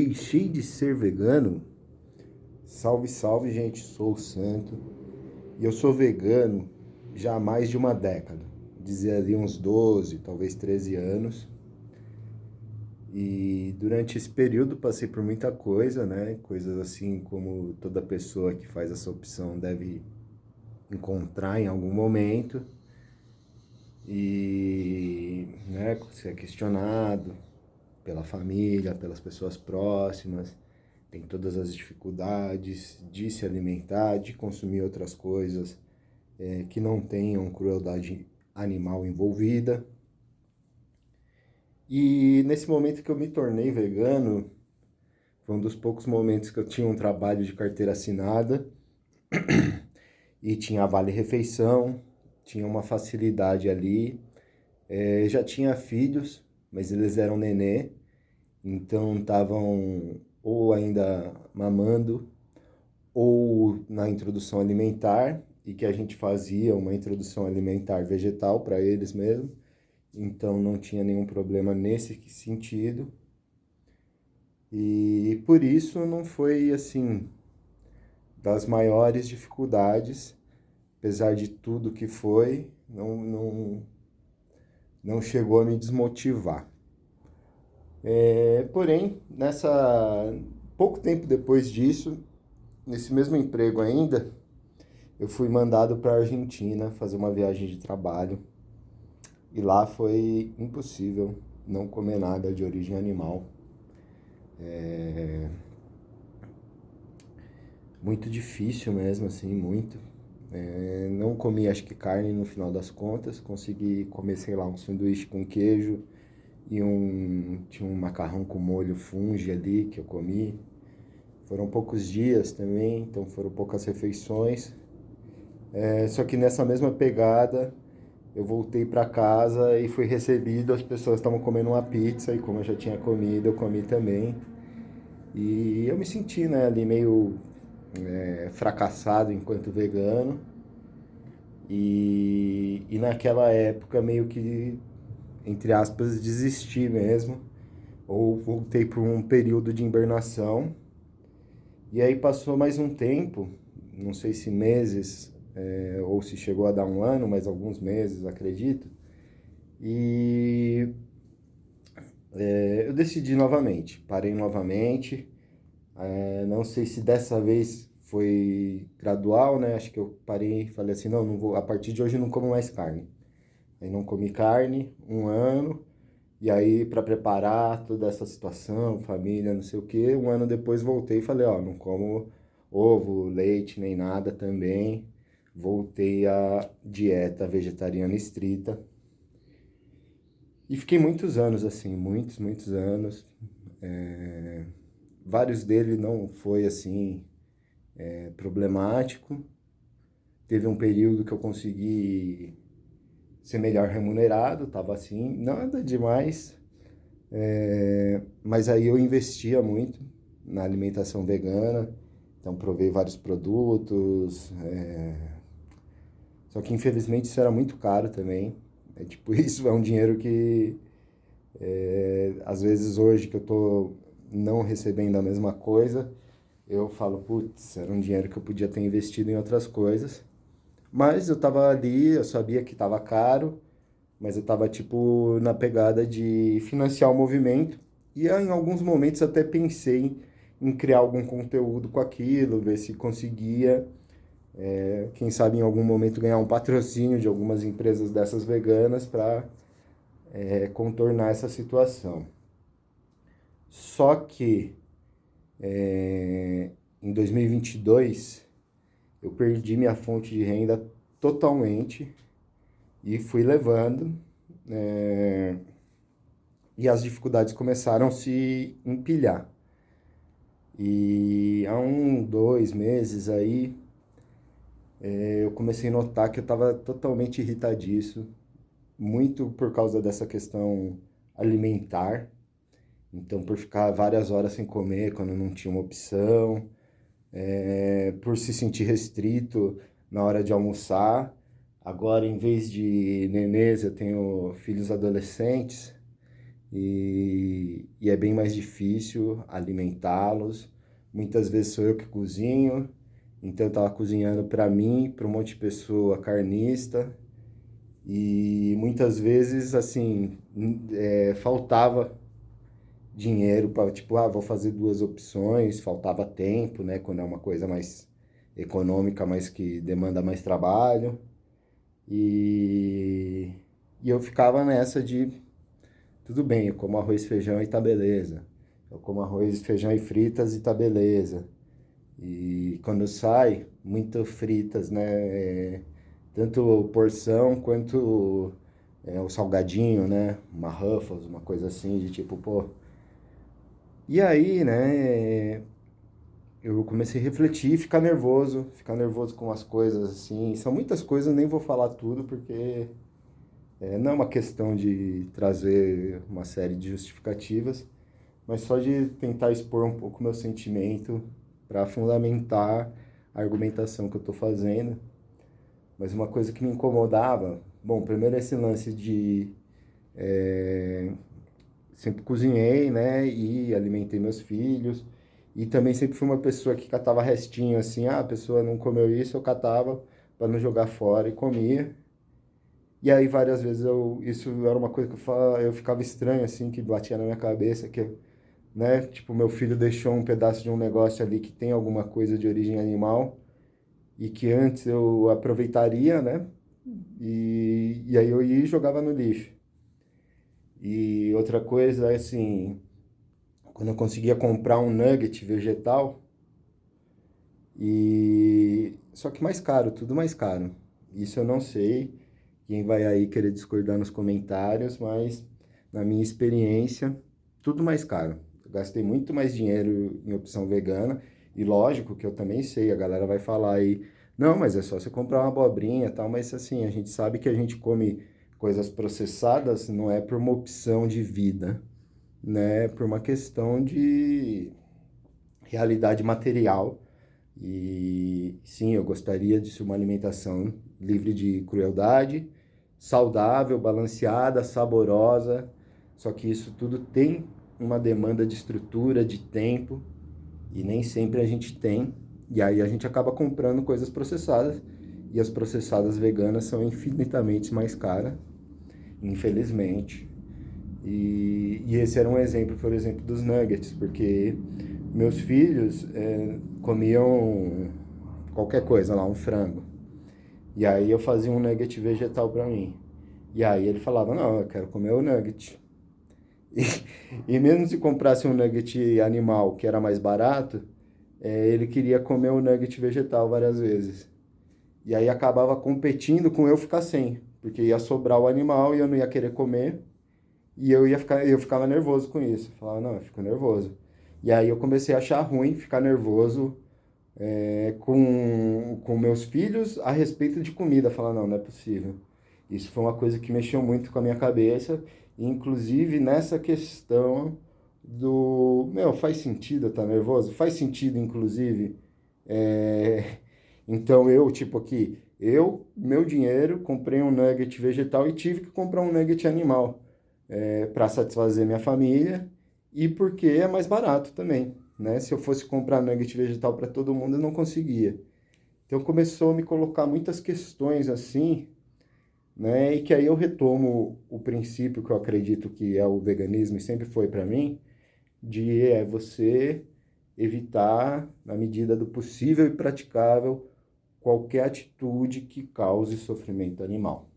deixei de ser vegano? Salve, salve, gente, sou o Santo e eu sou vegano já há mais de uma década, dizer ali uns 12, talvez 13 anos. E durante esse período passei por muita coisa, né? Coisas assim como toda pessoa que faz essa opção deve encontrar em algum momento. E, né, ser questionado pela família, pelas pessoas próximas, tem todas as dificuldades de se alimentar, de consumir outras coisas que não tenham crueldade animal envolvida. E nesse momento que eu me tornei vegano, foi um dos poucos momentos que eu tinha um trabalho de carteira assinada e tinha vale-refeição, tinha uma facilidade ali. Já tinha filhos, mas eles eram nenê, então estavam ou ainda mamando ou na introdução alimentar, e que a gente fazia uma introdução alimentar vegetal para eles mesmo, então não tinha nenhum problema nesse sentido. E por isso não foi assim das maiores dificuldades, apesar de tudo que foi, não chegou a me desmotivar. Porém, pouco tempo depois disso, nesse mesmo emprego ainda, eu fui mandado para a Argentina fazer uma viagem de trabalho. E lá foi impossível não comer nada de origem animal. Muito difícil mesmo, assim, muito. Não comi, acho que carne no final das contas. Consegui comer, sei lá, um sanduíche com queijo e tinha um macarrão com molho fungi ali que eu comi. Foram poucos dias também, então foram poucas refeições. Só que nessa mesma pegada, eu voltei para casa e fui recebido, as pessoas estavam comendo uma pizza e como eu já tinha comido, eu comi também. E eu me senti, né, ali meio fracassado enquanto vegano. E naquela época meio que, entre aspas, desisti mesmo. Ou voltei para um período de hibernação. E aí passou mais um tempo, não sei se meses, ou se chegou a dar um ano, mas alguns meses, acredito. E eu decidi novamente, parei novamente. Não sei se dessa vez foi gradual, né? Acho que eu parei e falei assim, não vou, a partir de hoje eu não como mais carne. Aí não comi carne um ano, e aí para preparar toda essa situação, família, não sei o quê, um ano depois voltei e falei, ó, não como ovo, leite, nem nada também. Voltei à dieta vegetariana estrita. E fiquei muitos anos assim, muitos anos. Vários deles não foi assim problemático. Teve um período que eu consegui ser melhor remunerado, tava assim, nada demais. Mas aí eu investia muito na alimentação vegana, então provei vários produtos. Só que infelizmente isso era muito caro também. Tipo, isso é um dinheiro que às vezes hoje que eu tô não recebendo a mesma coisa, eu falo, putz, era um dinheiro que eu podia ter investido em outras coisas. Mas eu tava ali, eu sabia que tava caro, mas eu tava, tipo, na pegada de financiar o movimento. E em alguns momentos até pensei em criar algum conteúdo com aquilo, ver se conseguia, quem sabe em algum momento ganhar um patrocínio de algumas empresas dessas veganas para contornar essa situação. Só que em 2022 eu perdi minha fonte de renda totalmente e fui levando, e as dificuldades começaram a se empilhar. E há 2 meses aí eu comecei a notar que eu estava totalmente irritadiço, muito por causa dessa questão alimentar. Então, por ficar várias horas sem comer quando não tinha uma opção, por se sentir restrito na hora de almoçar. Agora, em vez de nenês, eu tenho filhos adolescentes, e é bem mais difícil alimentá-los. Muitas vezes sou eu que cozinho, então eu estava cozinhando para mim, para um monte de pessoa carnista, e muitas vezes, assim, faltava dinheiro para, tipo, vou fazer duas opções, faltava tempo, né, quando é uma coisa mais econômica, mas que demanda mais trabalho. E, e eu ficava nessa de, tudo bem, eu como arroz, feijão e tá beleza. Eu como arroz, feijão e fritas e tá beleza. E quando sai, muito fritas, né? Tanto porção quanto o salgadinho, né? Uma Ruffles, uma coisa assim, de tipo, pô. E aí, né? Eu comecei a refletir e ficar nervoso com as coisas assim. São muitas coisas, nem vou falar tudo, porque não é uma questão de trazer uma série de justificativas, mas só de tentar expor um pouco meu sentimento para fundamentar a argumentação que eu estou fazendo. Mas uma coisa que me incomodava, bom, primeiro esse lance de sempre cozinhei, né, e alimentei meus filhos, e também sempre fui uma pessoa que catava restinho assim, a pessoa não comeu isso, eu catava para não jogar fora e comia. E aí várias vezes isso era uma coisa que eu ficava estranho assim, que batia na minha cabeça, que, né, tipo, meu filho deixou um pedaço de um negócio ali que tem alguma coisa de origem animal e que antes eu aproveitaria, né? E aí eu ia e jogava no lixo. E outra coisa é assim, quando eu conseguia comprar um nugget vegetal, só que mais caro, tudo mais caro. Isso eu não sei, quem vai aí querer discordar nos comentários, mas na minha experiência, tudo mais caro. Eu gastei muito mais dinheiro em opção vegana, e lógico que eu também sei, a galera vai falar aí, não, mas é só você comprar uma abobrinha e tal, mas assim, a gente sabe que a gente come coisas processadas, não é por uma opção de vida, né? Por uma questão de realidade material. E sim, eu gostaria de ser uma alimentação livre de crueldade, saudável, balanceada, saborosa. Só que isso tudo tem uma demanda de estrutura, de tempo, e nem sempre a gente tem. E aí a gente acaba comprando coisas processadas, e as processadas veganas são infinitamente mais caras, infelizmente. E esse era um exemplo, por exemplo, dos nuggets, porque meus filhos comiam qualquer coisa lá, um frango. E aí eu fazia um nugget vegetal para mim. E aí ele falava, não, eu quero comer o nugget. E mesmo se comprasse um nugget animal, que era mais barato, ele queria comer o nugget vegetal várias vezes. E aí acabava competindo com eu ficar sem, porque ia sobrar o animal e eu não ia querer comer. E eu ficava nervoso com isso. Eu falava, não, eu fico nervoso. E aí eu comecei a achar ruim ficar nervoso com meus filhos a respeito de comida. Falar, não, não é possível. Isso foi uma coisa que mexeu muito com a minha cabeça, inclusive nessa questão meu, faz sentido eu estar nervoso? Faz sentido, inclusive, então tipo aqui, meu dinheiro, comprei um nugget vegetal e tive que comprar um nugget animal para satisfazer minha família e porque é mais barato também, né? Se eu fosse comprar nugget vegetal para todo mundo, eu não conseguia. Então começou a me colocar muitas questões assim, né? E que aí eu retomo o princípio que eu acredito que é o veganismo e sempre foi para mim, de você evitar, na medida do possível e praticável, qualquer atitude que cause sofrimento animal.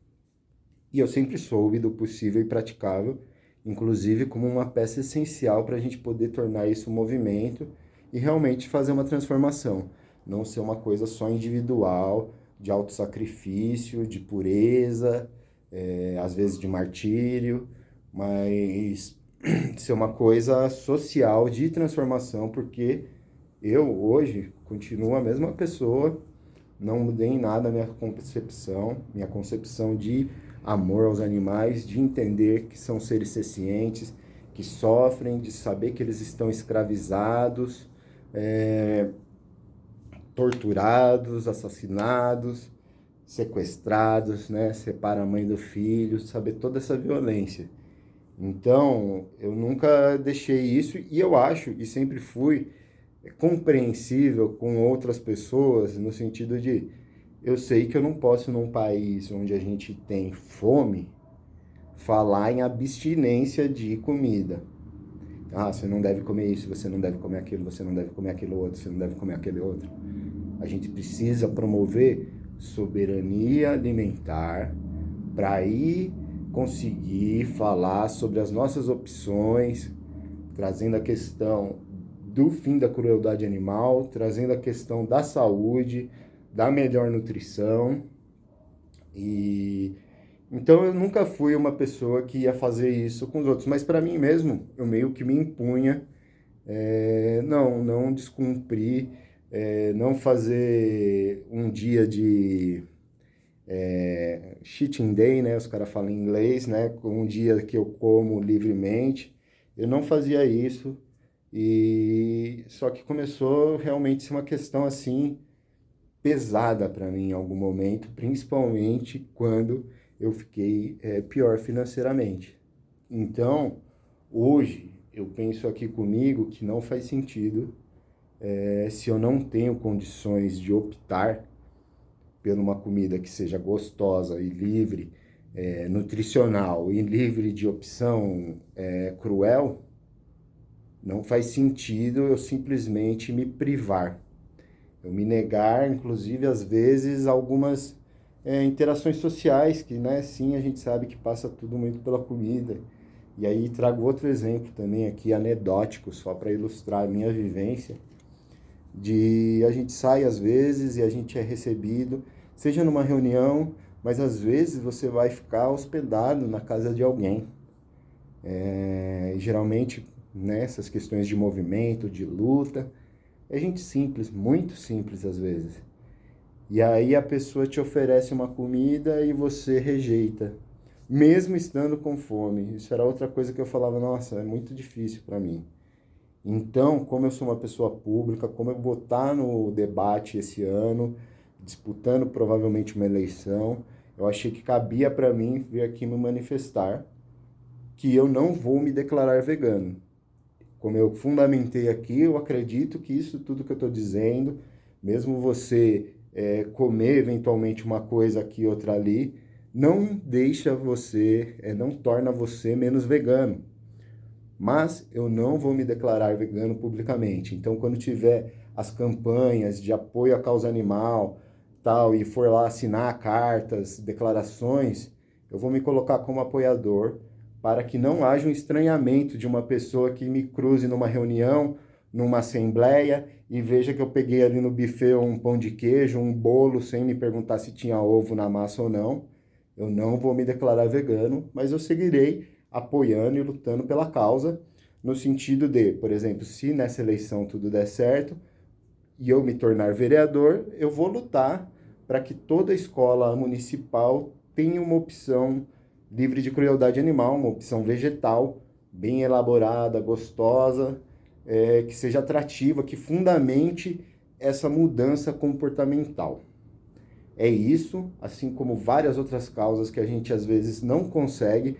E eu sempre soube do possível e praticável, inclusive como uma peça essencial para a gente poder tornar isso um movimento e realmente fazer uma transformação. Não ser uma coisa só individual, de autossacrifício, de pureza, às vezes de martírio, mas ser uma coisa social de transformação, porque eu hoje continuo a mesma pessoa, não mudei em nada a minha concepção de amor aos animais, de entender que são seres sencientes, que sofrem, de saber que eles estão escravizados, torturados, assassinados, sequestrados, né? Separa a mãe do filho, saber toda essa violência. Então, eu nunca deixei isso e eu acho, e sempre fui, compreensível com outras pessoas, no sentido de, eu sei que eu não posso, num país onde a gente tem fome, falar em abstinência de comida. Ah, você não deve comer isso, você não deve comer aquilo, você não deve comer aquilo outro, você não deve comer aquele outro. A gente precisa promover soberania alimentar para aí conseguir falar sobre as nossas opções, trazendo a questão do fim da crueldade animal, trazendo a questão da saúde, da melhor nutrição. E então eu nunca fui uma pessoa que ia fazer isso com os outros, mas para mim mesmo eu meio que me impunha não descumprir, não fazer um dia de cheating day, né? Os caras falam em inglês, né? Um dia que eu como livremente. Eu não fazia isso e só que começou realmente a ser uma questão assim pesada para mim em algum momento, principalmente quando eu fiquei pior financeiramente. Então, hoje eu penso aqui comigo que não faz sentido se eu não tenho condições de optar por uma comida que seja gostosa e livre, nutricional e livre de opção cruel, não faz sentido eu simplesmente me privar. Eu me negar, inclusive, às vezes, algumas interações sociais, que, né, sim, a gente sabe que passa tudo muito pela comida. E aí trago outro exemplo também aqui, anedótico, só para ilustrar a minha vivência, de a gente sai às vezes e a gente é recebido, seja numa reunião, mas às vezes você vai ficar hospedado na casa de alguém. Geralmente, nessas questões de movimento, de luta, é gente simples, muito simples às vezes. E aí a pessoa te oferece uma comida e você rejeita, mesmo estando com fome. Isso era outra coisa que eu falava, nossa, é muito difícil para mim. Então, como eu sou uma pessoa pública, como eu vou estar no debate esse ano, disputando provavelmente uma eleição, eu achei que cabia para mim vir aqui me manifestar que eu não vou me declarar vegano. Como eu fundamentei aqui, eu acredito que isso tudo que eu estou dizendo, mesmo você comer eventualmente uma coisa aqui, outra ali, não deixa você, não torna você menos vegano. Mas eu não vou me declarar vegano publicamente. Então, quando tiver as campanhas de apoio à causa animal, tal, e for lá assinar cartas, declarações, eu vou me colocar como apoiador para que não haja um estranhamento de uma pessoa que me cruze numa reunião, numa assembleia e veja que eu peguei ali no buffet um pão de queijo, um bolo, sem me perguntar se tinha ovo na massa ou não. Eu não vou me declarar vegano, mas eu seguirei apoiando e lutando pela causa, no sentido de, por exemplo, se nessa eleição tudo der certo e eu me tornar vereador, eu vou lutar para que toda escola municipal tenha uma opção livre de crueldade animal, uma opção vegetal, bem elaborada, gostosa, que seja atrativa, que fundamente essa mudança comportamental. É isso, assim como várias outras causas que a gente às vezes não consegue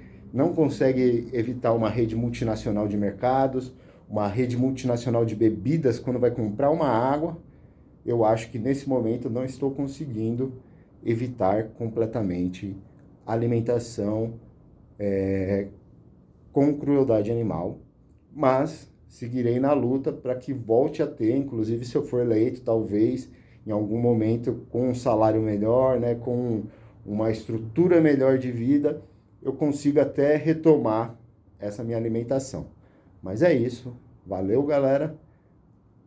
evitar uma rede multinacional de mercados, uma rede multinacional de bebidas quando vai comprar uma água. Eu acho que nesse momento não estou conseguindo evitar completamente a alimentação com crueldade animal, mas seguirei na luta para que volte a ter, inclusive se eu for eleito, talvez em algum momento com um salário melhor, né, com uma estrutura melhor de vida, eu consiga até retomar essa minha alimentação. Mas é isso. Valeu, galera.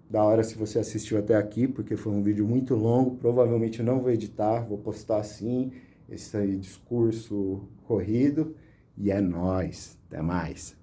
Da hora se você assistiu até aqui, porque foi um vídeo muito longo. Provavelmente eu não vou editar, vou postar assim, esse aí, discurso corrido. E é nóis. Até mais.